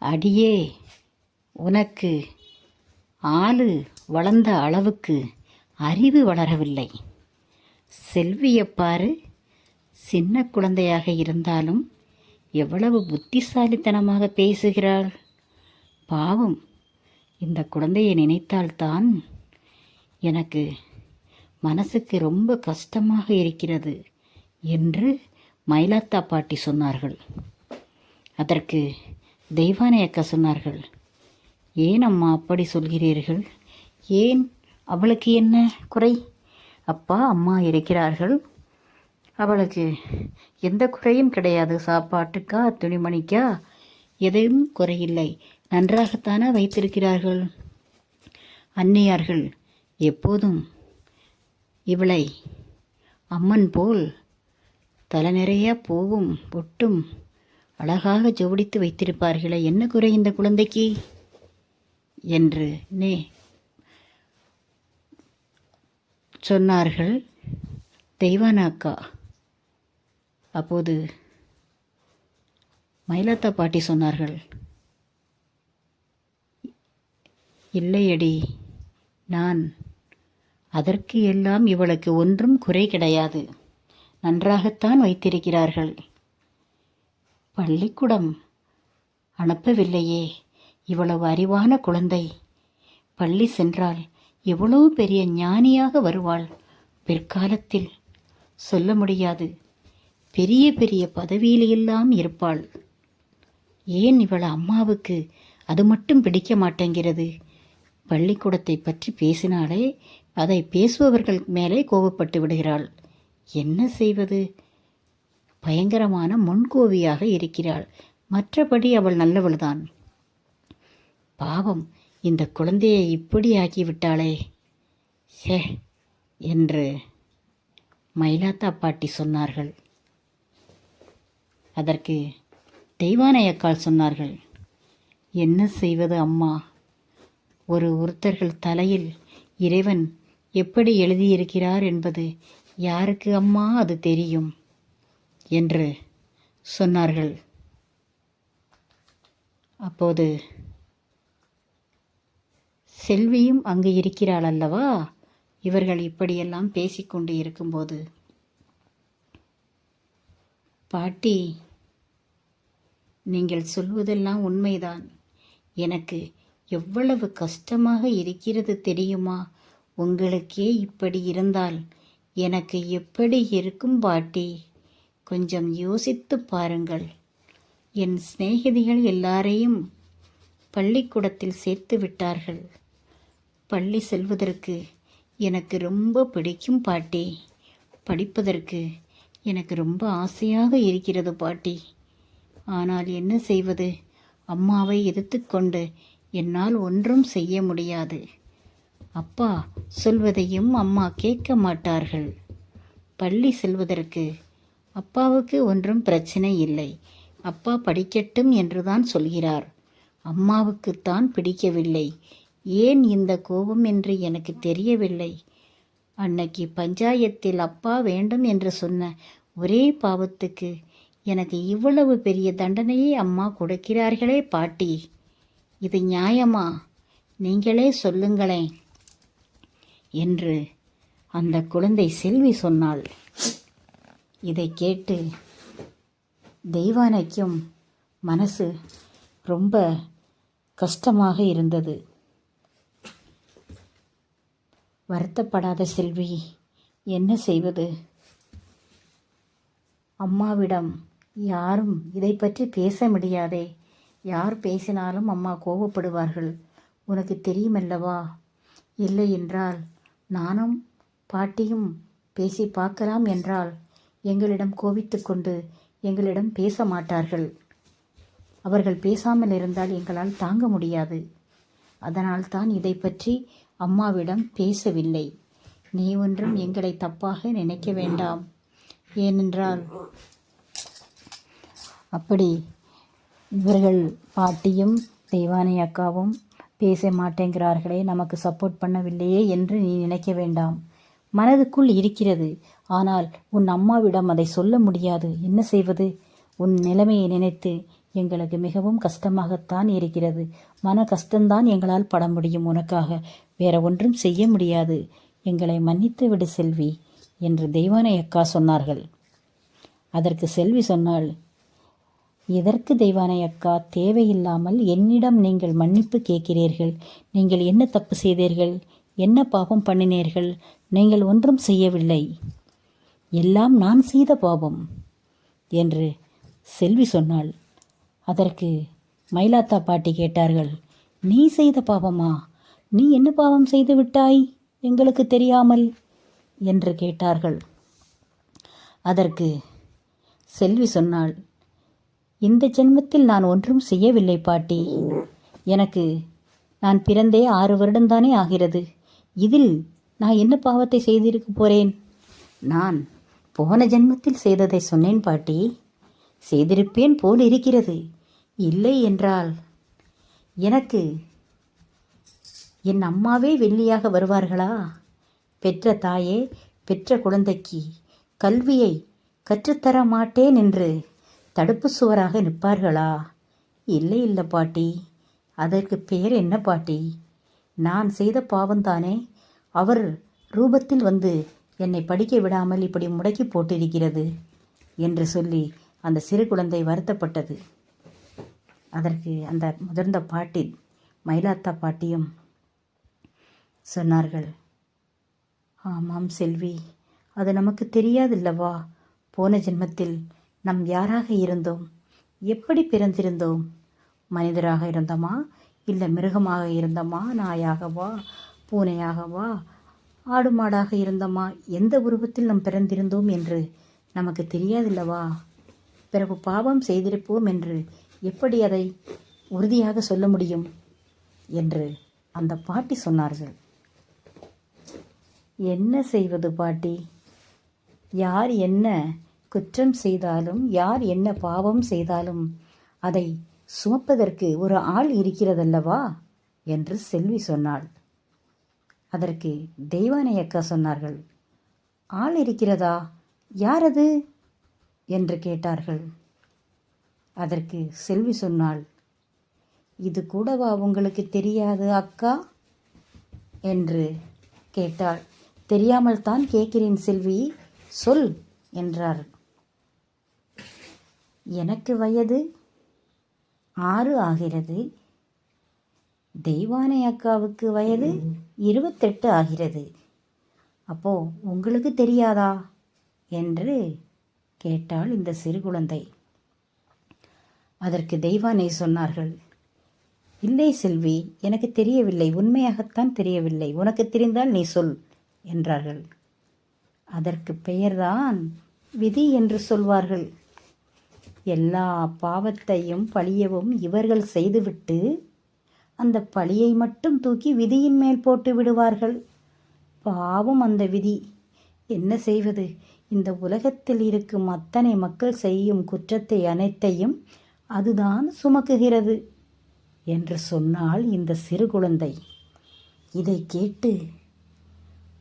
அடியே, உனக்கு ஆளு வளர்ந்த அளவுக்கு அறிவு வளரவில்லை. செல்வியப்பாரு, சின்ன குழந்தையாக இருந்தாலும் எவ்வளவு புத்திசாலித்தனமாக பேசுகிறாள். பாவம், இந்த குழந்தையை நினைத்தால்தான் எனக்கு மனசுக்கு ரொம்ப கஷ்டமாக இருக்கிறது என்று மயிலாத்தா பாட்டி சொன்னார்கள். அதற்கு தெய்வானை அக்கா சொன்னார்கள், ஏன் அம்மா அப்படி சொல்கிறீர்கள்? ஏன், அவளுக்கு என்ன குறை? அப்பா அம்மா இருக்கிறார்கள், அவளுக்கு எந்த குறையும் கிடையாது. சாப்பாட்டுக்கா துணிமணிக்கா எதையும் குறையில்லை, நன்றாகத்தானே வைத்திருக்கிறார்கள். அன்னியார்கள் எப்போதும் இவளை அம்மன் போல் தலை நிறைய பூவும் பொட்டும் அழகாக ஜோடித்து வைத்திருப்பார்களே, என்ன குறை இந்த குழந்தைக்கு என்று சொன்னார்கள் தெய்வான அக்கா. அப்போது மயிலாத்தா பாட்டி சொன்னார்கள், இல்லையடி, நான் அதற்கு எல்லாம் இவளுக்கு ஒன்றும் குறை கிடையாது, நன்றாகத்தான் வைத்திருக்கிறார்கள். பள்ளிக்கூடம் அனுப்பவில்லையே, இவ்வளவு அறிவான குழந்தை பள்ளி சென்றால் எவ்வளவு பெரிய ஞானியாக வருவாள். பிற்காலத்தில் சொல்ல முடியாது, பெரிய பெரிய பதவியிலெல்லாம் இருப்பாள். ஏன் இவள் அம்மாவுக்கு அது மட்டும் பிடிக்க மாட்டேங்கிறது? பள்ளிக்கூடத்தை பற்றி பேசினாலே அதை பேசுபவர்கள் மேலே கோபப்பட்டு விடுகிறாள். என்ன செய்வது? பயங்கரமான முன்கோவியாக இருக்கிறாள். மற்றபடி அவள் நல்லவள்தான். பாவம், இந்த குழந்தையை இப்படி ஆக்கிவிட்டாளே என்று மயிலாத்தா பாட்டி சொன்னார்கள். அதற்கு தெய்வானை அக்காள் சொன்னார்கள், என்ன செய்வது அம்மா? ஒருத்தர்கள் தலையில் இறைவன் எப்படி எழுதியிருக்கிறார் என்பது யாருக்கு அம்மா அது தெரியும் என்று சொன்னார்கள். அப்போது செல்வியும் அங்கு இருக்கிறாள் அல்லவா? இவர்கள் இப்படியெல்லாம் பேசிக்கொண்டு இருக்கும்போது, பாட்டி, நீங்கள் சொல்வதெல்லாம் உண்மைதான். எனக்கு எவ்வளவு கஷ்டமாக இருக்கிறது தெரியுமா? உங்களுக்கே இப்படி இருந்தால் எனக்கு எப்படி இருக்கும் பாட்டி? கொஞ்சம் யோசித்து பாருங்கள். என் சிநேகிதிகள் எல்லாரையும் பள்ளிக்கூடத்தில் சேர்த்து விட்டார்கள். பள்ளி செல்வதற்கு எனக்கு ரொம்ப பிடிக்கும் பாட்டி. படிப்பதற்கு எனக்கு ரொம்ப ஆசையாக இருக்கிறது பாட்டி. ஆனால் என்ன செய்வது? அம்மாவை எதிர்த்துக்கொண்டு என்னால் ஒன்றும் செய்ய முடியாது. அப்பா சொல்வதையும் அம்மா கேட்க மாட்டார்கள். பள்ளி செல்வதற்கு அப்பாவுக்கு ஒன்றும் பிரச்சனை இல்லை. அப்பா படிக்கட்டும் என்றுதான் சொல்கிறார். அம்மாவுக்குத்தான் பிடிக்கவில்லை. ஏன் இந்த கோபம் என்று எனக்கு தெரியவில்லை. அன்னைக்கு பஞ்சாயத்தில் அப்பா வேண்டும் என்று சொன்ன ஒரே பாவத்துக்கு எனக்கு இவ்வளவு பெரிய தண்டனையை அம்மா கொடுக்கிறார்களே பாட்டி. இது நியாயமா? நீங்களே சொல்லுங்களேன் என்று அந்த குழந்தை செல்வி சொன்னாள். இதை கேட்டு தெய்வானைக்கும் மனசு ரொம்ப கஷ்டமாக இருந்தது. வருத்தப்படாத செல்வி, என்ன செய்வது? அம்மாவிடம் யாரும் இதை பற்றி பேச முடியாதே. யார் பேசினாலும் அம்மா கோபப்படுவார்கள். உனக்கு தெரியுமல்லவா? இல்லை என்றால் நானும் பாட்டியும் பேசி பார்க்கலாம் என்றால் எங்களிடம் கோபித்து கொண்டு எங்களிடம் பேச மாட்டார்கள். அவர்கள் பேசாமல் இருந்தால் எங்களால் தாங்க முடியாது. அதனால்தான் இதை பற்றி அம்மாவிடம் பேசவில்லை. நீ ஒன்றும் எங்களை தப்பாக நினைக்க வேண்டாம். ஏனென்றால் அப்படி இவர்கள் பாட்டியும் தெய்வானை அக்காவும் பேச மாட்டேங்கிறார்களே, நமக்கு சப்போர்ட் பண்ணவில்லையே என்று நீ நினைக்க வேண்டாம். மனதுக்குள் இருக்கிறது. ஆனால் உன் அம்மாவிடம் அதை சொல்ல முடியாது. என்ன செய்வது? உன் நிலைமையை நினைத்து எங்களுக்கு மிகவும் கஷ்டமாகத்தான் இருக்கிறது. மன கஷ்டம்தான் எங்களால் பட முடியும். உனக்காக வேற ஒன்றும் செய்ய முடியாது. எங்களை மன்னித்து விடு செல்வி என்று தெய்வானை அக்கா சொன்னார்கள். அதற்கு செல்வி சொன்னாள், எதற்கு தெய்வானை அக்கா? தேவையில்லாமல் என்னிடம் நீங்கள் மன்னிப்பு கேட்கிறீர்கள். நீங்கள் என்ன தப்பு செய்தீர்கள்? என்ன பாவம் பண்ணினீர்கள்? நீங்கள் ஒன்றும் செய்யவில்லை. எல்லாம் நான் செய்த பாவம் என்று செல்வி சொன்னாள். அதற்கு மயிலாத்தா பாட்டி கேட்டார்கள், நீ செய்த பாவமா? நீ என்ன பாவம் செய்து விட்டாய் எங்களுக்கு தெரியாமல் என்று கேட்டார்கள். அதற்கு செல்வி சொன்னாள், இந்த ஜென்மத்தில் நான் ஒன்றும் செய்யவில்லை பாட்டி. நான் பிறந்தே 6 வருடம்தானே ஆகிறது. இதில் நான் என்ன பாவத்தை செய்திருக்க போறேன்? நான் போன ஜென்மத்தில் செய்ததை சொன்னேன் பாட்டி. செய்திருப்பேன் போல் இருக்கிறது. இல்லை என்றால் எனக்கு என் அம்மாவே வெள்ளியாக வருவார்களா? பெற்ற தாயே பெற்ற குழந்தைக்கு கல்வியை கற்றுத்தர மாட்டேன் என்று தடுப்பு சுவராக நிற்பார்களா? இல்லை இல்லை பாட்டி. அதற்கு பேர் என்ன பாட்டி? நான் செய்த பாவம்தானே அவர் ரூபத்தில் வந்து என்னை படிக்க விடாமல் இப்படி முடக்கி போட்டிருக்கிறது என்று சொல்லி அந்த சிறு குழந்தை வருத்தப்பட்டது. அதற்கு அந்த முதிர்ந்த பாட்டி மயிலாத்தா பாட்டியும் சொன்னார்கள், ஆமாம் செல்வி, அது நமக்கு தெரியாதில்லவா? போன ஜென்மத்தில் நம் யாராக இருந்தோம்? எப்படி பிறந்திருந்தோம்? மனிதராக இருந்தோமா? இல்லை மிருகமாக இருந்தோமா? நாயாகவா? பூனையாகவா? ஆடு மாடாக இருந்தோமா? எந்த உருவத்தில் நாம் பிறந்திருந்தோம் என்று நமக்கு தெரியாதில்லவா? பிறகு பாவம் செய்திருப்போம் என்று எப்படி அதை உறுதியாக சொல்ல முடியும் என்று அந்த பாட்டி சொன்னார்கள். என்ன செய்வது பாட்டி? யார் என்ன குற்றம் செய்தாலும், யார் என்ன பாவம் செய்தாலும் அதை சுமப்பதற்கு ஒரு ஆள் இருக்கிறதல்லவா என்று செல்வி சொன்னாள். அதற்கு தெய்வானை அக்கா சொன்னார்கள், ஆள் இருக்கிறதா? யார் அது என்று கேட்டார்கள். அதற்கு செல்வி சொன்னாள், இது கூடவா உங்களுக்கு தெரியாது அக்கா என்று கேட்டாள். தெரியாமல் தான் கேட்கிறேன் செல்வி, சொல் என்றார். எனக்கு வயது 6 ஆகிறது. தெய்வானை அக்காவுக்கு வயது 28 ஆகிறது. அப்போ உங்களுக்கு தெரியாதா என்று கேட்டாள் இந்த சிறு குழந்தை. அதற்கு தெய்வானை சொன்னார்கள், இல்லை செல்வி, எனக்கு தெரியவில்லை. உண்மையாகத்தான் தெரியவில்லை. உனக்கு தெரிந்தால் நீ சொல் என்றார்கள். அதற்கு பெயர்தான் விதி என்று சொல்வார்கள். எல்லா பாவத்தையும் பழியவும் இவர்கள் செய்துவிட்டு அந்த பழியை மட்டும் தூக்கி விதியின் மேல் போட்டு விடுவார்கள். பாவம் அந்த விதி. என்ன செய்வது? இந்த உலகத்தில் இருக்கும் அத்தனை மக்கள் செய்யும் குற்றத்தை அனைத்தையும் அதுதான் சுமக்குகிறது என்று சொன்னால் இந்த சிறு குழந்தை. இதை கேட்டு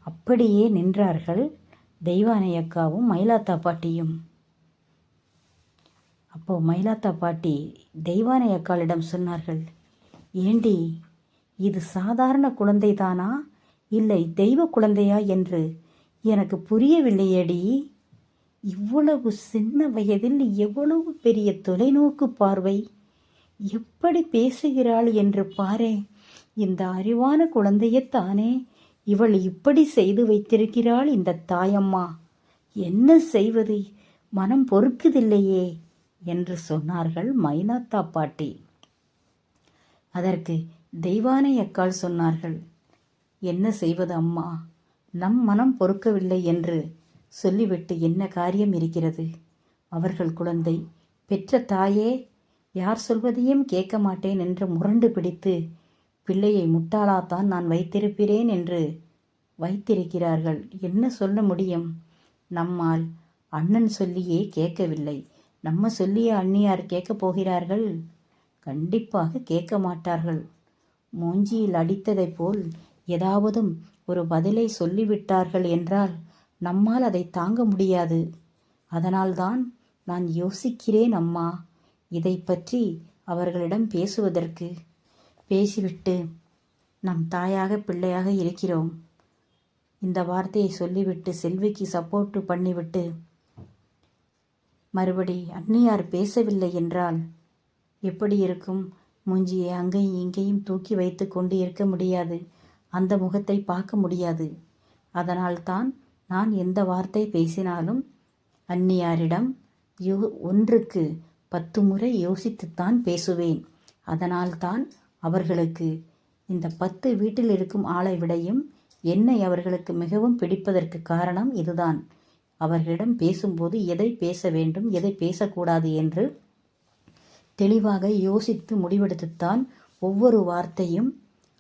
அப்படியே நின்றார்கள் தெய்வானை அக்காவும் மயிலாத்தா பாட்டியும். அப்போ மயிலாத்தா பாட்டி தெய்வானை அக்காளிடம் சொன்னார்கள், ஏண்டி, இது சாதாரண குழந்தைதானா இல்லை தெய்வ குழந்தையா என்று எனக்கு புரியவில்லையேடி. இவ்வளவு சின்ன வயதில் எவ்வளவு பெரிய தொலைநோக்கு பார்வை, எப்படி பேசுகிறாள் என்று பாரே. இந்த அறிவான குழந்தையத்தானே இவள் இப்படி செய்து வைத்திருக்கிறாள் இந்த தாயம்மா. என்ன செய்வது? மனம் பொறுக்குதில்லையே என்று சொன்னார்கள் மயிலாத்தா பாட்டி. அதற்கு தெய்வானை அக்காள் சொன்னார்கள், என்ன செய்வது அம்மா, நம் மனம் பொறுக்கவில்லை என்று சொல்லிவிட்டு என்ன காரியம் இருக்கிறது? அவர்கள் குழந்தை, பெற்ற தாயே யார் சொல்வதையும் கேட்க மாட்டேன் என்று முரண்டு பிடித்து பிள்ளையை முட்டாளாத்தான் நான் வைத்திருக்கிறேன் என்று வைத்திருக்கிறார்கள். என்ன சொல்ல முடியும்? நம்மால் அண்ணன் சொல்லியே கேட்கவில்லை. நம்ம சொல்லிய அண்ணியார் கேட்கப் போகிறார்கள்? கண்டிப்பாக கேட்க மாட்டார்கள். மூஞ்சியில் அடித்ததைப் போல் ஏதாவதும் ஒரு பதிலை சொல்லிவிட்டார்கள் என்றால் நம்மால் அதை தாங்க முடியாது. அதனால்தான் நான் யோசிக்கிறேன் அம்மா, இதை பற்றி அவர்களிடம் பேசிவிட்டு நம் தாயாக பிள்ளையாக இருக்கிறோம், இந்த வார்த்தையை சொல்லிவிட்டு செல்விக்கு சப்போர்ட் பண்ணிவிட்டு மறுபடி அன்னியார் பேசவில்லை என்றால் எப்படி இருக்கும்? மூஞ்சியை அங்கேயும் இங்கேயும் தூக்கி வைத்து கொண்டு இருக்க முடியாது, அந்த முகத்தை பார்க்க முடியாது. அதனால்தான் நான் எந்த வார்த்தை பேசினாலும் அன்னியாரிடம் ஒன்றுக்கு 10 முறை யோசித்துத்தான் பேசுவேன். அதனால்தான் அவர்களுக்கு இந்த 10 வீட்டில் இருக்கும் ஆளை விடையும் என்னை அவர்களுக்கு மிகவும் பிடிப்பதற்கு காரணம் இதுதான். அவர்களிடம் பேசும்போது எதை பேச வேண்டும், எதை பேசக்கூடாது என்று தெளிவாக யோசித்து முடிவெடுத்துத்தான் ஒவ்வொரு வார்த்தையும்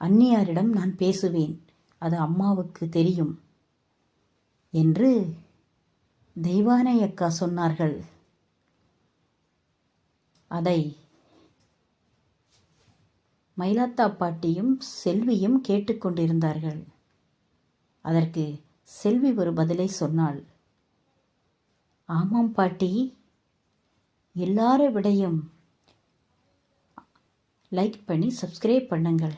அன்னியாரிடம் நான் பேசுவேன். அது அம்மாவுக்கு தெரியும் என்று தெய்வானை அக்கா சொன்னார்கள். அதை மயிலாத்தா பாட்டியும் செல்வியும் கேட்டுக்கொண்டிருந்தார்கள். அதற்கு செல்வி ஒரு பதிலை சொன்னாள். ஆமாம் பாட்டி, எல்லாரை விடையும் லைக் பண்ணி சப்ஸ்கிரைப் பண்ணுங்கள்.